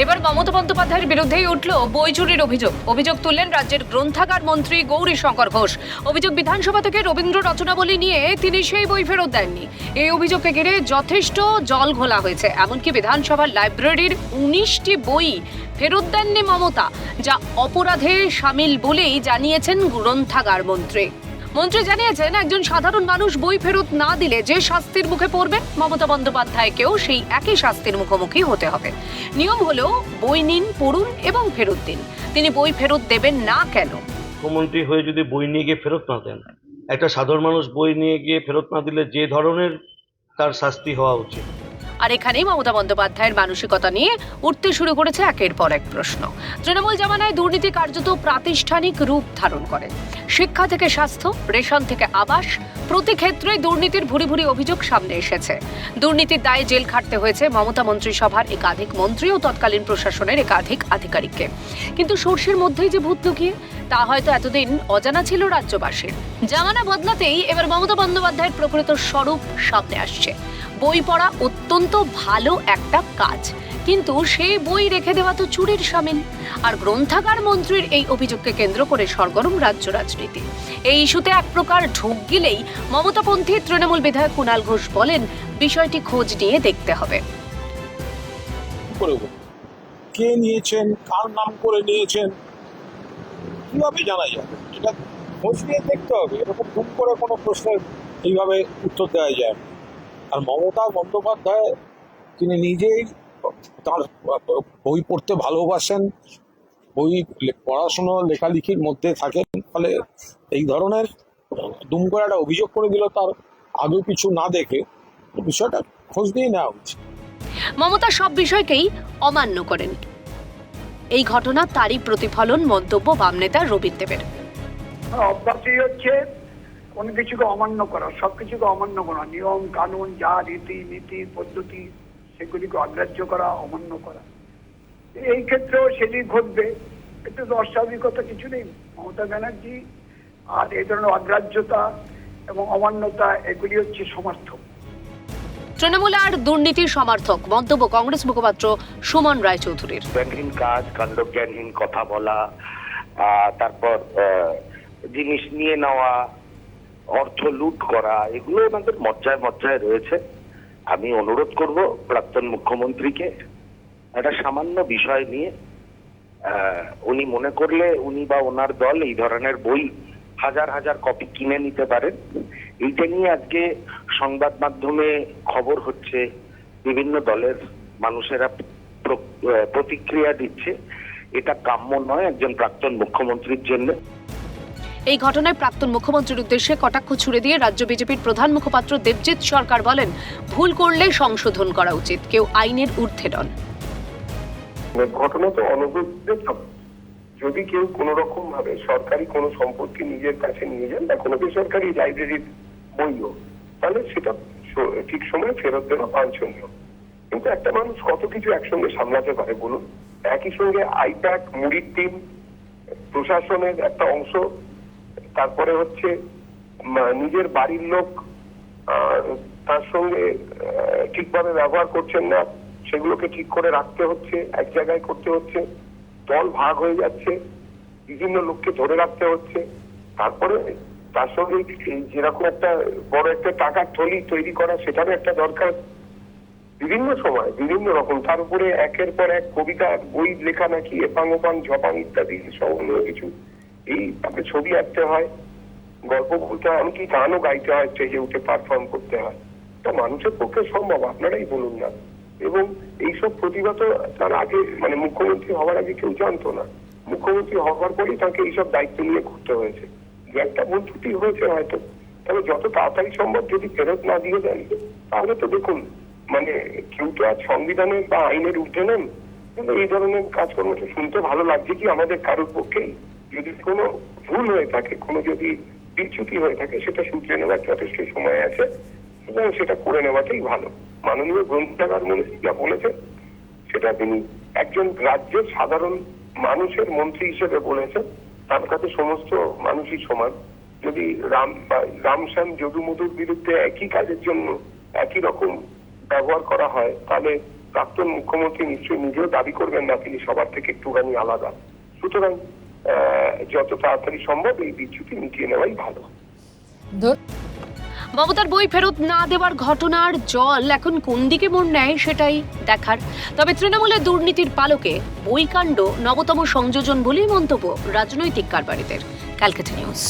এবার মমতা বন্দ্যোপাধ্যায়ের বিরুদ্ধেই উঠল বই চুরির অভিযোগ তুললেন রাজ্যের গ্রন্থাগার মন্ত্রী গৌরীশঙ্কর ঘোষ। অভিযোগ, বিধানসভা থেকে রবীন্দ্র রচনাবলী নিয়ে তিনি সেই বই ফেরত দেননি। এই অভিযোগকে ঘিরে যথেষ্ট জল ঘোলা হয়েছে। এমনকি বিধানসভার লাইব্রেরির 19টি বই ফেরত দেননি মমতা, যা অপরাধে সামিল বলেই জানিয়েছেন গ্রন্থাগার মন্ত্রী। মন্ত্রী জানিয়েছেন, একজন সাধারণ মানুষ বই ফেরত না দিলে যে শাস্তির মুখে পড়বে, মমতা বন্দ্যোপাধ্যায়কেও সেই একই শাস্তির মুখোমুখি হতে হবে। নিয়ম হলো বই নিন, পড়ুন এবং ফেরত দিন। তিনি বই ফেরত দেবেন না কেন? মুখ্যমন্ত্রী হয়ে যদি বই নিয়ে গিয়ে ফেরত না দেন, একটা সাধারণ মানুষ বই নিয়ে গিয়ে ফেরত না দিলে যে ধরনের তার শাস্তি হওয়া উচিত। আর এখানেই মমতা বন্দ্যোপাধ্যায়ের মানসিকতা নিয়ে উঠতে শুরু করেছে একের পর এক প্রশ্ন। তৃণমূল জামানায় দুর্নীতি কার্যত প্রাতিষ্ঠানিক রূপ ধারণ করে। শিক্ষা থেকে স্বাস্থ্য, রেশন থেকে আবাস, প্রতি ক্ষেত্রে দুর্নীতির ভুরি ভুরি অভিযোগ সামনে এসেছে। দুর্নীতির দায়ে জেল খাটতে হয়েছে মমতা মন্ত্রিসভার একাধিক মন্ত্রী ও তৎকালীন প্রশাসনের একাধিক আধিকারিককে। কিন্তু সর্ষের মধ্যেই যে ভূত লুকিয়ে, তা হয়তো এতদিন অজানা ছিল রাজ্যবাসীর। জামানা বদলাতেই এবার মমতা বন্দ্যোপাধ্যায়ের প্রকৃত স্বরূপ সামনে আসছে। বই পড়া অত্যন্ত ভালো একটা কাজ, কিন্তু সেই বই রেখে দেওয়া তো চুরির শামিল। আর গ্রন্থাগার মন্ত্রীর এই অভিযোগকে কেন্দ্র করে সরগরম রাজ্য রাজনীতি। এই ইস্যুতে এক প্রকার ঢোক গিলেই মমতাপন্থী তৃণমূল বিধায়ক কুণাল ঘোষ বলেন, বিষয়টি খোঁজ নিয়ে দেখতে হবে। কে নিয়েছেন, কার নাম করে নিয়েছেন, কিভাবে জানা যাবে? এটা খোঁজ নিয়ে দেখতে হবে। এরকম খুব করে কোনো প্রশ্নের এইভাবে উত্তর দেওয়া যায় না। আর মমতা বন্দ্যোপাধ্যায় তিনি নিজেই তার বই পড়তে ভালোবাসেন, বই পড়াশুনো লেখালেখির মধ্যে থাকেন, ফলে এই ধরনের দুম করে একটা অভিযোগ করে দিল তার আদৌ কিছু না দেখে। বিষয়টা খোঁজ নিয়ে নেওয়া উচিত। মমতা সব বিষয়কেই অমান্য করেন। এই ঘটনা তারই প্রতিফলন, মন্তব্য বাম নেতা রবীন দেবের। অভ্যাসই হচ্ছে কোনো কিছুকে অমান্য করা, সবকিছুকে অমান্য করা, নিয়ম কানুন যা রীতি নীতি পদ্ধতি সেগুলিকে অগ্রাহ্য করা, অমান্য করা। এই ক্ষেত্রেও সেটি ঘটবে, এতে তো অস্বাভাবিকতা কিছু নেই। মমতা ব্যানার্জি আর এই ধরনের অগ্রাহ্যতা এবং অমান্যতা এগুলি হচ্ছে সমর্থক। তৃণমূল আর দুর্নীতির সমর্থক, মন্তব্য কংগ্রেস মুখপাত্র সুমন রায়চৌধুরীর। জ্ঞানহীন কাজ, কাণ্ডজ্ঞানহীন কথা বলা, তারপর জিনিস নিয়ে নেওয়া, অর্থ লুট করা, এগুলো আমাদের মজ্জায় মজ্জায় রয়েছে। আমি অনুরোধ করব প্রাক্তন মুখ্যমন্ত্রীকে একটা সামান্য বিষয় নিয়ে উনি মনে করলে উনি বা ওনার দল এই ধরনের বই হাজার হাজার কপি কিনে নিতে পারেন। এইটা নিয়ে আজকে সংবাদ মাধ্যমে খবর হচ্ছে, বিভিন্ন দলের মানুষেরা প্রতিক্রিয়া দিচ্ছে। এটা কাম্য নয় একজন প্রাক্তন মুখ্যমন্ত্রীর জন্য। এই ঘটনায় প্রাক্তন মুখ্যমন্ত্রীর উদ্দেশ্যে কটাক্ষ ছুড়ে দিয়ে রাজ্য বিজেপির প্রধান মুখপাত্র দেবজিৎ সরকার বলেন, ভুল করলে সংশোধন করা উচিত, কেউ আইনের ঊর্ধ্বে নন। ঘটনা তো অনবদ্য। যদি কেউ কোনো রকম ভাবে সরকারি কোনো সম্পত্তি নিজের কাছে নিয়ে যান বা কোনো বেসরকারি লাইব্রেরির বইও, তাহলে সেটা ঠিক সময় ফেরত দেওয়া বাঞ্ছনীয়। কিন্তু একটা মানুষ কত কিছু একসঙ্গে সামলাতে পারে বলুন? একই সঙ্গে আইপ্যাক, মুড়ির টিম, প্রশাসনের একটা অংশ, তারপরে হচ্ছে নিজের বাড়ির লোক তার সঙ্গে ঠিকভাবে ব্যবহার করছেন না, সেগুলোকে ঠিক করে রাখতে হচ্ছে, এক জায়গায় করতে হচ্ছে, দল ভাগ হয়ে যাচ্ছে, বিভিন্ন লোককে ধরে রাখতে হচ্ছে। তারপরে তার সঙ্গে যেরকম একটা বড় একটা টাকার থলি তৈরি করা, সেটারও একটা দরকার। বিভিন্ন সময় বিভিন্ন রকম, তার উপরে একের পর এক কবিতা বই লেখা, নাকি এপাং ওপাং ঝপাং ইত্যাদি সবগুলো কিছু। এই তাকে ছবি আঁকতে হয়, গল্প বলতে হয়, এমনকি গানও গাইতে হয়, স্টেজে উঠে পারফর্ম করতে হয়। তো মানুষের পক্ষে সম্ভব, আপনারাই বলুন না। এবং এইসব প্রতিভা তো তার আগে, মানে মুখ্যমন্ত্রী হওয়ার আগে কেউ জানতো না। মুখ্যমন্ত্রী হওয়ার পরেই তাকে এইসব দায়িত্ব নিয়ে ঘুরতে হয়েছে। যে একটা ভুল ত্রুটি হয়েছে হয়তো, তবে যত তাড়াতাড়ি সম্ভব যদি ফেরত না দিয়ে দেন, তাহলে তো দেখুন, মানে কেউ তো আর সংবিধানের বা আইনের ঊর্ধ্বে নেন। কিন্তু এই ধরনের কাজকর্মটা শুনতে ভালো লাগছে কি আমাদের কারোর পক্ষেই। যদি কোনো ভুল হয়ে থাকে, কোনো যদি বিচ্যুতি হয়ে থাকে, সেটা শুধরে নেওয়ার যথেষ্ট সময় আছে এবং সেটা করে নেওয়াটাই ভালো। মাননীয় গ্রন্থাগার মন্ত্রী যা বলেছেন, সেটা তিনি একজন রাজ্যের সাধারণ মানুষের মন্ত্রী হিসেবে বলেছেন। তার কাছে সমস্ত মানুষই সমান। যদি রামশ্যাম যদুমধুর বিরুদ্ধে একই কাজের জন্য একই রকম ব্যবহার করা হয়, তাহলে প্রাক্তন মুখ্যমন্ত্রী নিশ্চয়ই নিজেও দাবি করবেন না তিনি সবার থেকে একটুখানি আলাদা। সুতরাং যত তাড়াতাড়ি সম্ভব এই বিচ্যুতি মিটিয়ে নেওয়াই ভালো। মমতার বই ফেরত না দেওয়ার ঘটনার জল এখন কোন দিকে মোড় নেয় সেটাই দেখার। তবে তৃণমূলের দুর্নীতির পালকে বইকাণ্ড নবতম সংযোজন বলেই মন্তব্য রাজনৈতিক কারবারিদের। ক্যালকাটা নিউজ।